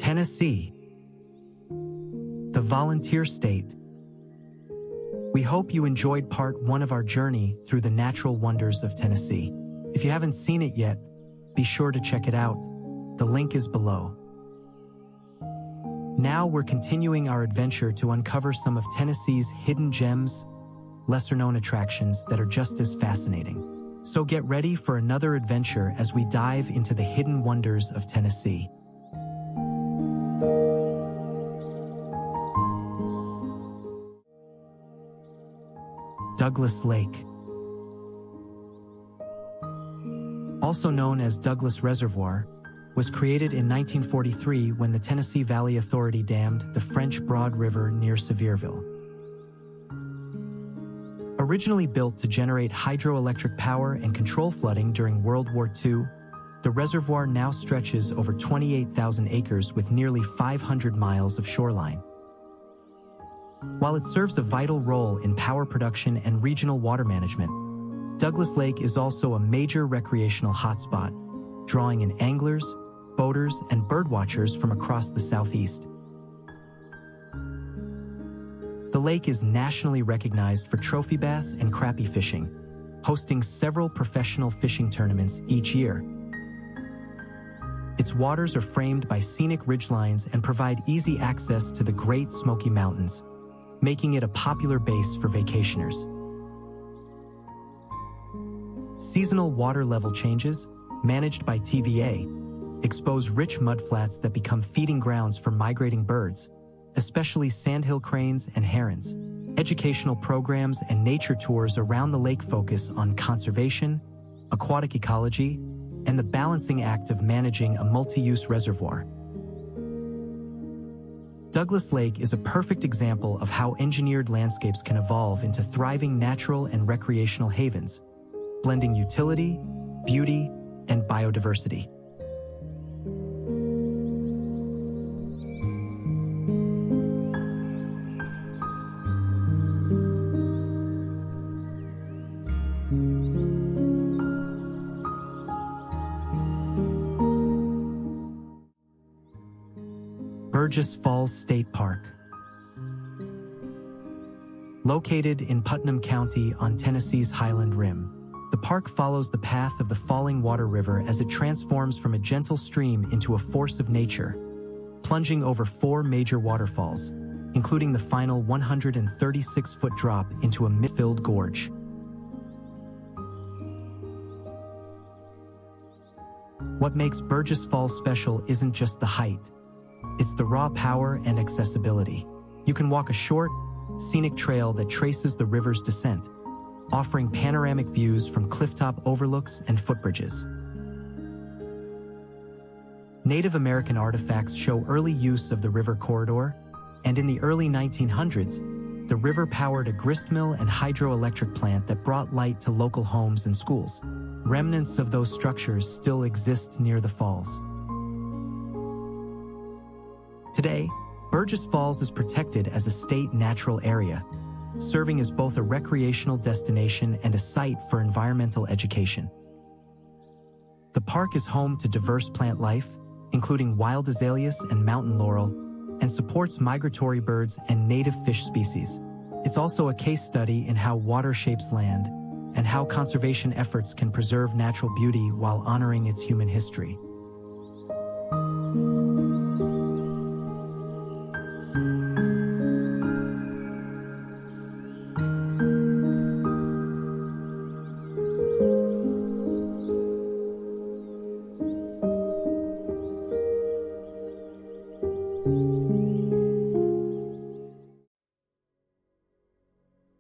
Tennessee, the volunteer state. We hope you enjoyed part 1 of our journey through the natural wonders of Tennessee. If you haven't seen it yet, be sure to check it out. The link is below. Now we're continuing our adventure to uncover some of Tennessee's hidden gems, lesser-known attractions that are just as fascinating. So get ready for another adventure as we dive into the hidden wonders of Tennessee. Douglas Lake. Also known as Douglas Reservoir, was created in 1943 when the Tennessee Valley Authority dammed the French Broad River near Sevierville. Originally built to generate hydroelectric power and control flooding during World War II, the reservoir now stretches over 28,000 acres with nearly 500 miles of shoreline. While it serves a vital role in power production and regional water management, Douglas Lake is also a major recreational hotspot, drawing in anglers, boaters, and birdwatchers from across the Southeast. The lake is nationally recognized for trophy bass and crappie fishing, hosting several professional fishing tournaments each year. Its waters are framed by scenic ridgelines and provide easy access to the Great Smoky Mountains, making it a popular base for vacationers. Seasonal water level changes, managed by TVA, expose rich mudflats that become feeding grounds for migrating birds, especially sandhill cranes and herons. Educational programs and nature tours around the lake focus on conservation, aquatic ecology, and the balancing act of managing a multi-use reservoir. Douglas Lake is a perfect example of how engineered landscapes can evolve into thriving natural and recreational havens, blending utility, beauty, and biodiversity. Burgess Falls State Park. Located in Putnam County on Tennessee's Highland Rim, the park follows the path of the falling Water River as it transforms from a gentle stream into a force of nature, plunging over 4 major waterfalls, including the final 136-foot drop into a mist-filled gorge. What makes Burgess Falls special isn't just the height. It's the raw power and accessibility. You can walk a short, scenic trail that traces the river's descent, offering panoramic views from clifftop overlooks and footbridges. Native American artifacts show early use of the river corridor, and in the early 1900s, the river powered a gristmill and hydroelectric plant that brought light to local homes and schools. Remnants of those structures still exist near the falls. Today, Burgess Falls is protected as a state natural area, serving as both a recreational destination and a site for environmental education. The park is home to diverse plant life, including wild azaleas and mountain laurel, and supports migratory birds and native fish species. It's also a case study in how water shapes land and how conservation efforts can preserve natural beauty while honoring its human history.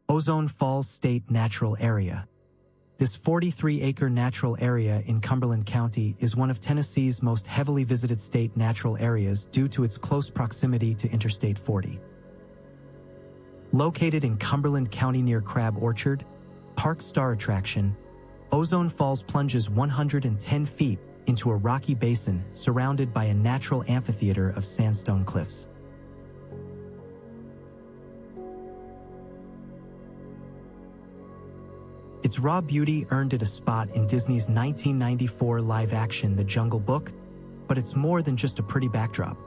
Ozone Falls State Natural Area. This 43-acre natural area in Cumberland County is one of Tennessee's most heavily visited state natural areas due to its close proximity to Interstate 40. Located in Cumberland County near Crab Orchard, park star attraction, Ozone Falls plunges 110 feet into a rocky basin surrounded by a natural amphitheater of sandstone cliffs. Its raw beauty earned it a spot in Disney's 1994 live-action The Jungle Book, but it's more than just a pretty backdrop.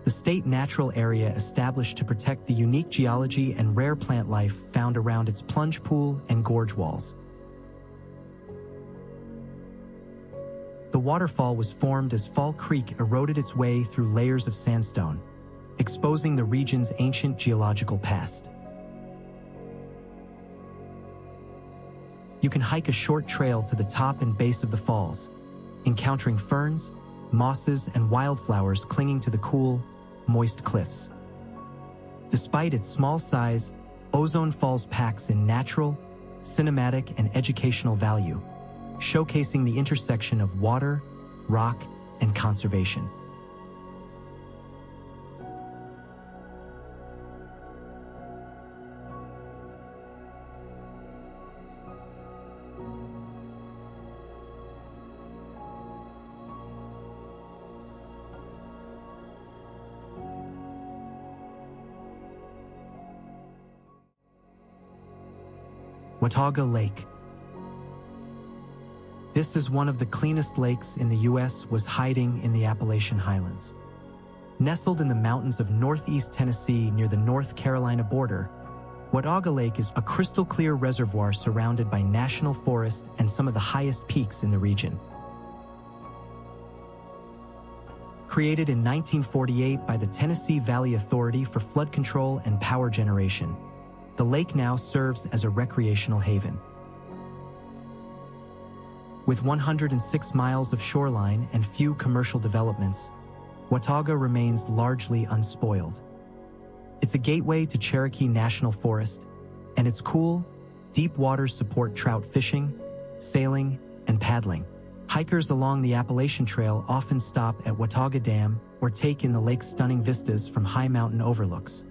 the state natural area established to protect the unique geology and rare plant life found around its plunge pool and gorge walls. The waterfall was formed as Fall Creek eroded its way through layers of sandstone, exposing the region's ancient geological past. You can hike a short trail to the top and base of the falls, encountering ferns, mosses, and wildflowers clinging to the cool, moist cliffs. Despite its small size, Ozone Falls packs in natural, cinematic, and educational value, showcasing the intersection of water, rock, and conservation. Watauga Lake. This is one of the cleanest lakes in the U.S. was hiding in the Appalachian Highlands. Nestled in the mountains of northeast Tennessee near the North Carolina border, Watauga Lake is a crystal-clear reservoir surrounded by national forest and some of the highest peaks in the region. Created in 1948 by the Tennessee Valley Authority for Flood Control and Power Generation, the lake now serves as a recreational haven. With 106 miles of shoreline and few commercial developments, Watauga remains largely unspoiled. It's a gateway to Cherokee National Forest, and its cool, deep waters support trout fishing, sailing, and paddling. Hikers along the Appalachian Trail often stop at Watauga Dam or take in the lake's stunning vistas from high mountain overlooks.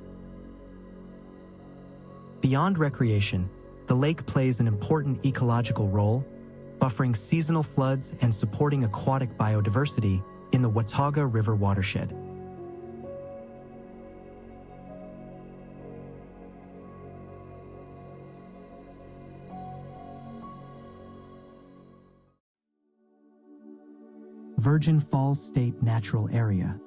Beyond recreation, the lake plays an important ecological role, buffering seasonal floods and supporting aquatic biodiversity in the Watauga River watershed. Virgin Falls State Natural Area.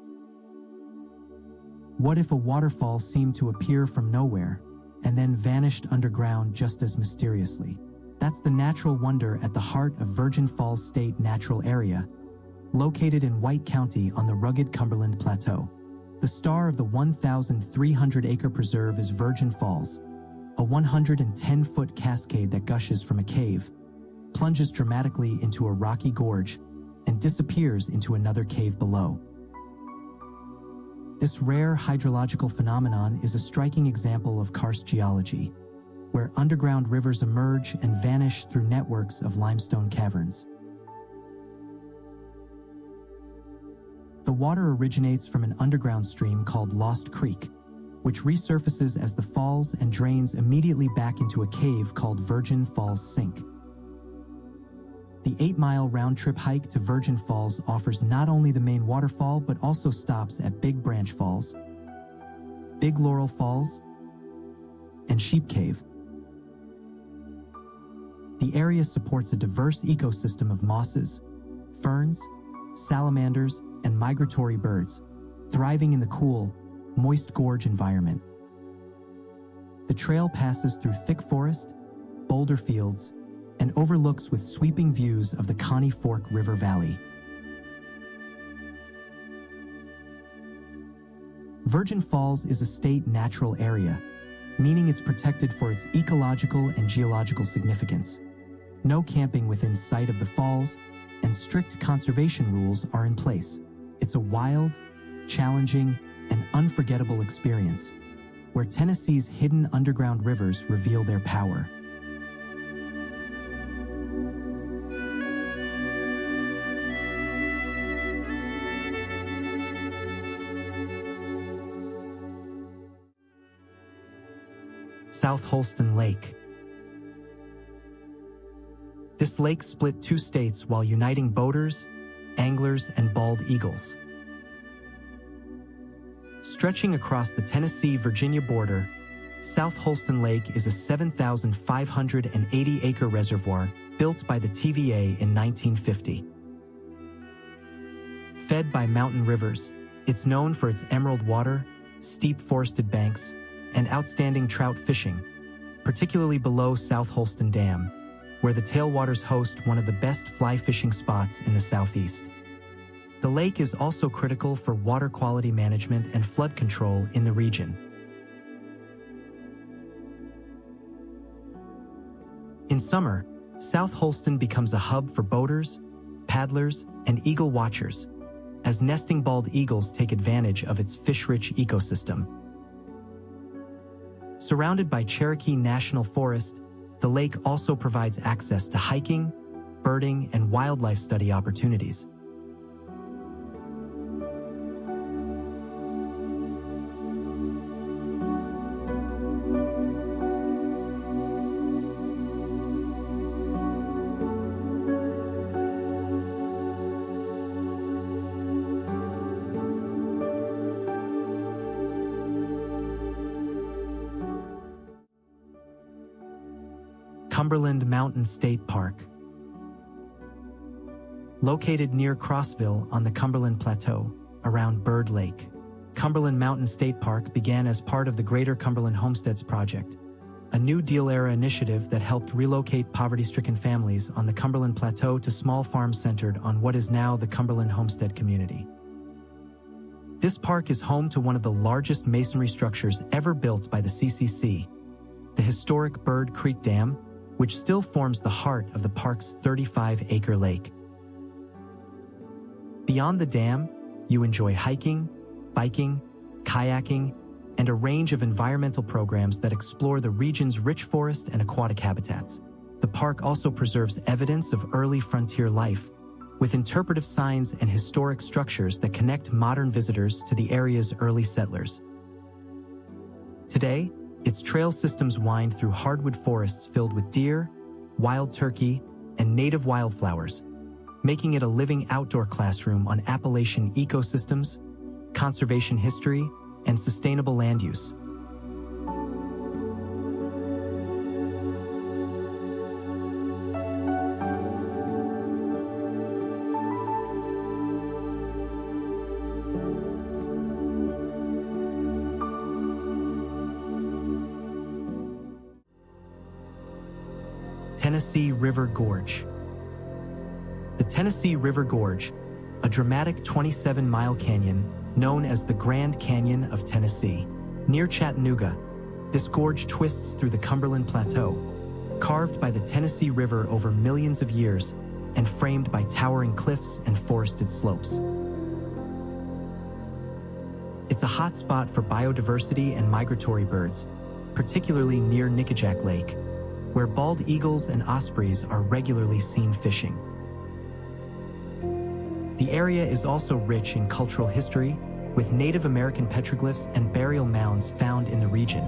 What if a waterfall seemed to appear from nowhere and then vanished underground just as mysteriously? That's the natural wonder at the heart of Virgin Falls State Natural Area, located in White County on the rugged Cumberland Plateau. The star of the 1,300-acre preserve is Virgin Falls, a 110-foot cascade that gushes from a cave, plunges dramatically into a rocky gorge, and disappears into another cave below. This rare hydrological phenomenon is a striking example of karst geology, where underground rivers emerge and vanish through networks of limestone caverns. The water originates from an underground stream called Lost Creek, which resurfaces as the falls and drains immediately back into a cave called Virgin Falls Sink. The 8-mile round-trip hike to Virgin Falls offers not only the main waterfall but also stops at Big Branch Falls, Big Laurel Falls, and Sheep Cave. The area supports a diverse ecosystem of mosses, ferns, salamanders, and migratory birds, thriving in the cool, moist gorge environment. The trail passes through thick forest, boulder fields, and overlooks with sweeping views of the Connie Fork River Valley. Virgin Falls is a state natural area, meaning it's protected for its ecological and geological significance. No camping within sight of the falls, and strict conservation rules are in place. It's a wild, challenging, and unforgettable experience, where Tennessee's hidden underground rivers reveal their power. South Holston Lake. This lake split two states while uniting boaters, anglers, and bald eagles. Stretching across the Tennessee-Virginia border, South Holston Lake is a 7,580-acre reservoir built by the TVA in 1950. Fed by mountain rivers, It's known for its emerald water, steep forested banks, and outstanding trout fishing, particularly below South Holston Dam, where the tailwaters host one of the best fly fishing spots in the southeast. The lake is also critical for water quality management and flood control in the region. In summer, South Holston becomes a hub for boaters, paddlers, and eagle watchers, as nesting bald eagles take advantage of its fish-rich ecosystem. Surrounded by Cherokee National Forest, the lake also provides access to hiking, birding, and wildlife study opportunities. Cumberland Mountain State Park. Located near Crossville on the Cumberland Plateau, around Bird Lake, Cumberland Mountain State Park began as part of the Greater Cumberland Homesteads Project, a New Deal-era initiative that helped relocate poverty-stricken families on the Cumberland Plateau to small farms centered on what is now the Cumberland Homestead community. This park is home to one of the largest masonry structures ever built by the CCC, the historic Bird Creek Dam, which still forms the heart of the park's 35-acre lake. Beyond the dam, you enjoy hiking, biking, kayaking, and a range of environmental programs that explore the region's rich forest and aquatic habitats. The park also preserves evidence of early frontier life, with interpretive signs and historic structures that connect modern visitors to the area's early settlers. Today, its trail systems wind through hardwood forests filled with deer, wild turkey, and native wildflowers, making it a living outdoor classroom on Appalachian ecosystems, conservation history, and sustainable land use. Tennessee River Gorge. The Tennessee River Gorge, a dramatic 27-mile canyon known as the Grand Canyon of Tennessee. Near Chattanooga, this gorge twists through the Cumberland Plateau, carved by the Tennessee River over millions of years and framed by towering cliffs and forested slopes. It's a hotspot for biodiversity and migratory birds, particularly near Nickajack Lake, where bald eagles and ospreys are regularly seen fishing. The area is also rich in cultural history, with Native American petroglyphs and burial mounds found in the region,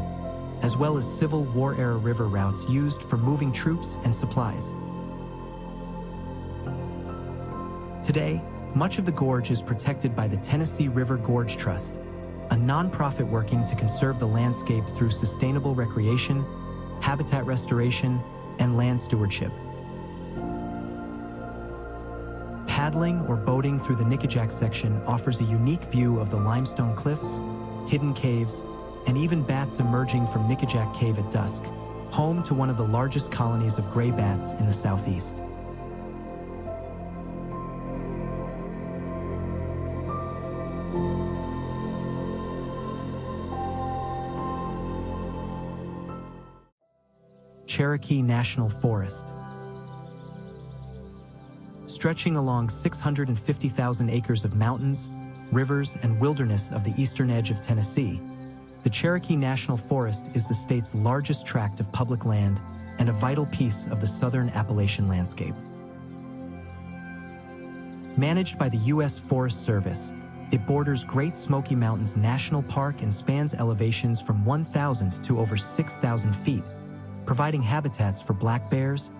as well as Civil War-era river routes used for moving troops and supplies. Today, much of the gorge is protected by the Tennessee River Gorge Trust, a nonprofit working to conserve the landscape through sustainable recreation, habitat restoration, and land stewardship. Paddling or boating through the Nickajack section offers a unique view of the limestone cliffs, hidden caves, and even bats emerging from Nickajack Cave at dusk, home to one of the largest colonies of gray bats in the southeast. Cherokee National Forest. Stretching along 650,000 acres of mountains, rivers, and wilderness of the eastern edge of Tennessee, the Cherokee National Forest is the state's largest tract of public land and a vital piece of the southern Appalachian landscape. Managed by the U.S. Forest Service, it borders Great Smoky Mountains National Park and spans elevations from 1,000 to over 6,000 feet, providing habitats for black bears,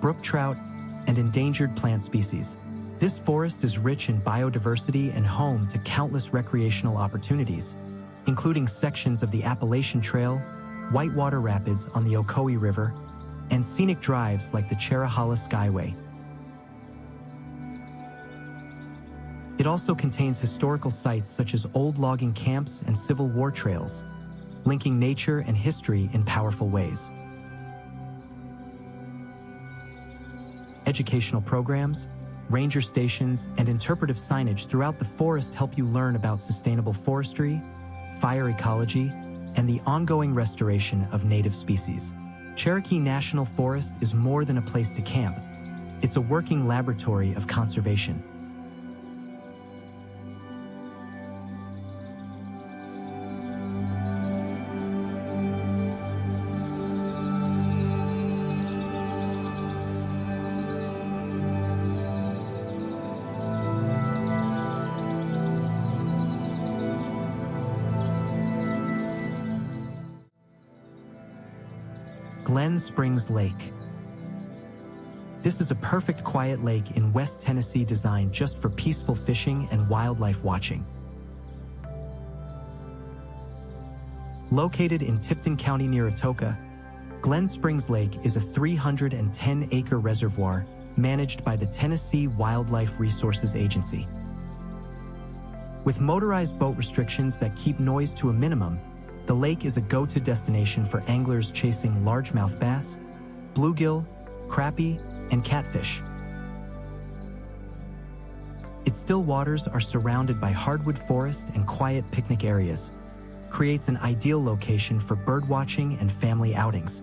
brook trout, and endangered plant species. This forest is rich in biodiversity and home to countless recreational opportunities, including sections of the Appalachian Trail, whitewater rapids on the Ocoee River, and scenic drives like the Cherokee Skyway. It also contains historical sites such as old logging camps and Civil War trails, linking nature and history in powerful ways. Educational programs, ranger stations, and interpretive signage throughout the forest help you learn about sustainable forestry, fire ecology, and the ongoing restoration of native species. Cherokee National Forest is more than a place to camp. It's a working laboratory of conservation. Glen Springs Lake. This is a perfect quiet lake in West Tennessee designed just for peaceful fishing and wildlife watching. Located in Tipton County near Watauga, Glen Springs Lake is a 310-acre reservoir managed by the Tennessee Wildlife Resources Agency. With motorized boat restrictions that keep noise to a minimum, the lake is a go-to destination for anglers chasing largemouth bass, bluegill, crappie, and catfish. Its still waters are surrounded by hardwood forest and quiet picnic areas, creates an ideal location for birdwatching and family outings.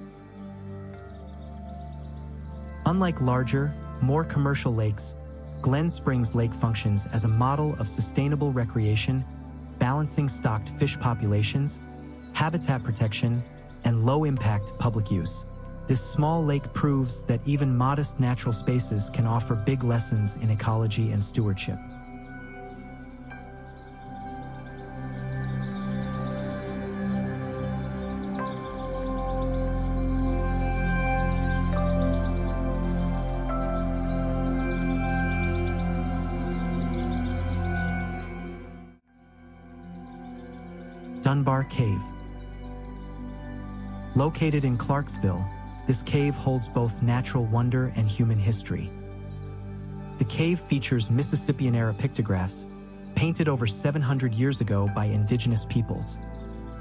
Unlike larger, more commercial lakes, Glen Springs Lake functions as a model of sustainable recreation, balancing stocked fish populations, habitat protection, and low-impact public use. This small lake proves that even modest natural spaces can offer big lessons in ecology and stewardship. Dunbar Cave. Located in Clarksville, this cave holds both natural wonder and human history. The cave features Mississippian-era pictographs, painted over 700 years ago by indigenous peoples,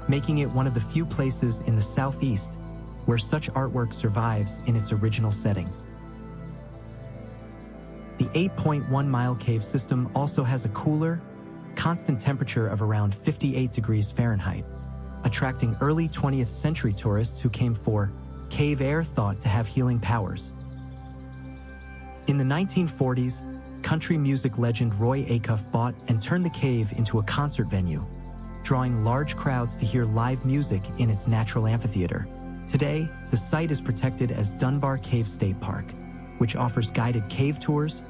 making it one of the few places in the Southeast where such artwork survives in its original setting. The 8.1-mile cave system also has a cooler, constant temperature of around 58 degrees Fahrenheit, attracting early 20th century tourists who came for cave air thought to have healing powers. In the 1940s, country music legend Roy Acuff bought and turned the cave into a concert venue, drawing large crowds to hear live music in its natural amphitheater. Today, the site is protected as Dunbar Cave State Park, which offers guided cave tours,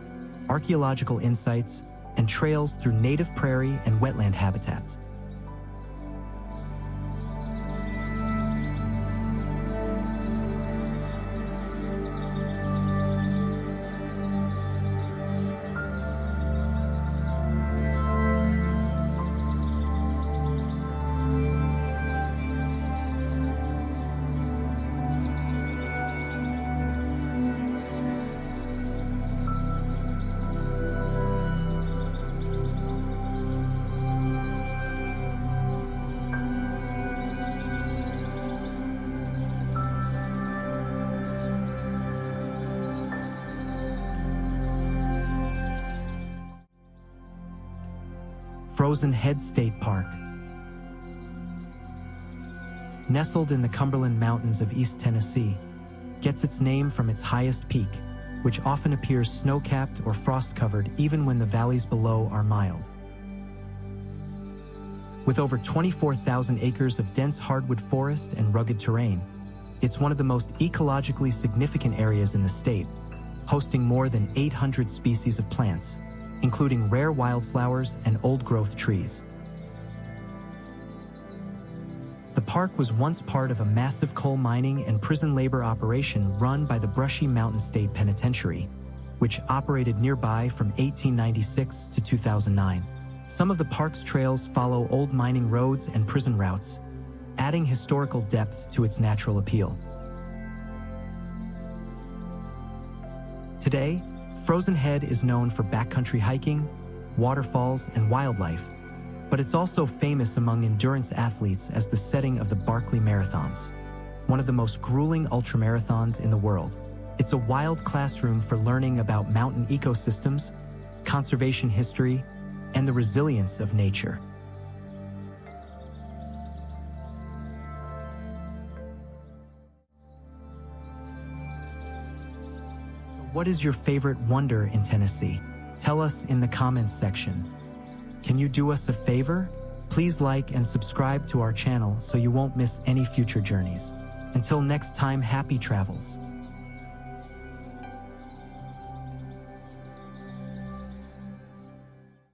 archaeological insights, and trails through native prairie and wetland habitats. Frozen Head State Park. Nestled in the Cumberland Mountains of East Tennessee, gets its name from its highest peak, which often appears snow-capped or frost-covered even when the valleys below are mild. With over 24,000 acres of dense hardwood forest and rugged terrain, it's one of the most ecologically significant areas in the state, hosting more than 800 species of plants, including rare wildflowers and old-growth trees. The park was once part of a massive coal mining and prison labor operation run by the Brushy Mountain State Penitentiary, which operated nearby from 1896 to 2009. Some of the park's trails follow old mining roads and prison routes, adding historical depth to its natural appeal. Today, Frozen Head is known for backcountry hiking, waterfalls, and wildlife, but it's also famous among endurance athletes as the setting of the Barkley Marathons, one of the most grueling ultramarathons in the world. It's a wild classroom for learning about mountain ecosystems, conservation history, and the resilience of nature. What is your favorite wonder in Tennessee? Tell us in the comments section. Can you do us a favor? Please like and subscribe to our channel so you won't miss any future journeys. Until next time, happy travels.